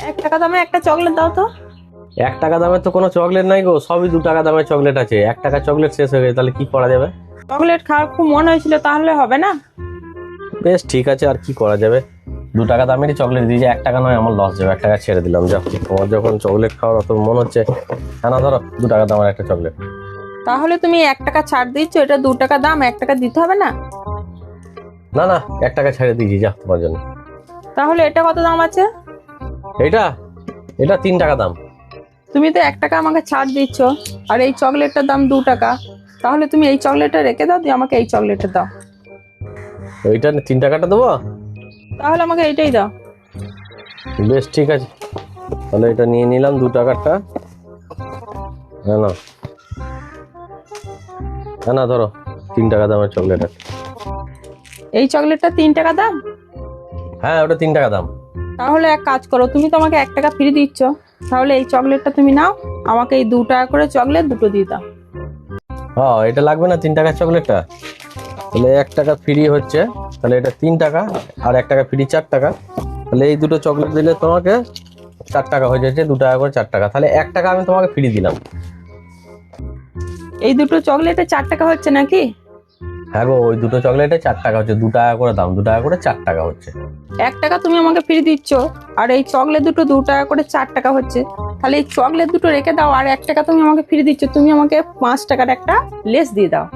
1 টাকা দামে একটা চকলেট দাও তো। 1 টাকা দামের তো কোনো চকলেট নাই গো, সবই 2 টাকা দামের চকলেট আছে। 1 টাকা চকলেট শেষ হয়ে গেছে, তাহলে কি করা যাবে? চকলেট খাওয়ার খুব মন হয়েছিল, তাহলে হবে না? বেশ ঠিক আছে, আর কি করা যাবে? 2 টাকা দামেরই চকলেট দিয়েছে, 1 টাকা নয়, আমার লস যাবে। 1 টাকা ছেড়ে দিলাম। যাও, তোমার যখন চকলেট খাওয়ার অত মন হচ্ছে, না ধরো 2 টাকা দামের একটা চকলেট। তাহলে তুমি 1 টাকা ছাড় দিচ্ছ, এটা 2 টাকা দাম, 1 টাকা দিতে হবে না? না না, 1 টাকা ছেড়ে দিয়েছি, যা তোমার জন্য। তাহলে এটা কত দাম আছে? এটা এটা 3 টাকা দাম। তুমি তো 1 টাকা আমাকে ছাড় দিচ্ছ, আর এই চকলেটটার দাম 2 টাকা। তাহলে তুমি এই চকলেটটা রেখে দাও, দিয়ে আমাকে এই চকলেটটা দাও। ওইটা 3 টাকাটা দেবো? তাহলে আমাকে এইটাই দাও। বেশ ঠিক আছে, তাহলে এটা নিয়ে নিলাম 2 টাকারটা। না না না না, ধরো 3 টাকা দামের চকলেট আছে। এই চকলেটটা 3 টাকা দাম? হ্যাঁ, ওটা 3 টাকা দাম। তাহলে এক কাজ করো, তুমি তো আমাকে 1 টাকা ফ্রি দিচ্ছ, তাহলে এই চকলেটটা তুমি নাও, আমাকে এই 2 টাকা করে চকলেট দুটো দিয়ে দাও। হ্যাঁ, এটা লাগবে না 3 টাকার চকলেটটা? তাহলে 1 টাকা ফ্রি হচ্ছে, তাহলে এটা 3 টাকা, আর 1 টাকা ফ্রি 4 টাকা। তাহলে এই দুটো চকলেট দিলে তোমাকে 4 টাকা হয়ে যাচ্ছে, 2 টাকা করে 4 টাকা। তাহলে 1 টাকা আমি তোমাকে ফ্রি দিলাম। এই দুটো চকলেটে 4 টাকা হচ্ছে নাকি? হ্যাঁ গো, ওই দুটো চকলেটে 4 টাকা হচ্ছে, 2 টাকা করে দাম, 2 টাকা করে 4 টাকা হচ্ছে। 1 টাকা তুমি আমাকে ফ্রি দিচ্ছ, আর এই চকলেট দুটো 2 টাকা করে 4 টাকা হচ্ছে। তাহলে এই চকলেট দুটো রেখে দাও, আর 1 টাকা তুমি আমাকে ফ্রি দিচ্ছ, তুমি আমাকে 5 টাকার একটা লেস দিয়ে দাও।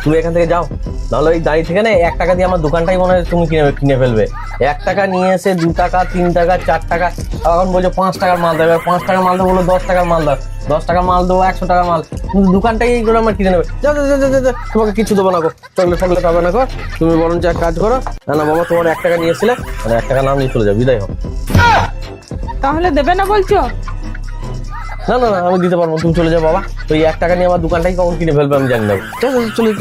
তুমি এখান থেকে যাও, নাহলে ওই দাঁড়িয়ে থেকে না 1 টাকা দিয়ে আমার দোকানটাই মনে হয় তুমি কিনে ফেলবে। 1 টাকা নিয়ে এসে 2 টাকা, 3 টাকা, 4 টাকা, এখন বলছো 5 টাকার মাল দেবে। 5 টাকার মাল দেবো, বলো 10 টাকার মাল দাও। 10 টাকার মাল দেবো, 100 টাকার মাল, কিন্তু দোকানটাই এইগুলো আমার কিনে নেবে। যাও যাও যাও যাও, যাও, তোমাকে কিছু দেবো না গো, চকলেট ফকলেট হবে না গো। তুমি বরঞ্চ এক কাজ করো, না না বাবা, তোমার 1 টাকা নিয়ে এসেছিলে, মানে 1 টাকা নাম নিয়ে চলে যাও, বিদায় হোক। তাহলে দেবে না বলছো? না না না, আমি দিতে পারবো, তুমি চলে যাও বাবা। ওই 1 টাকা নিয়ে আমার দোকানটাই কখন কিনে ফেলবে আমি জানি না। চলো চলে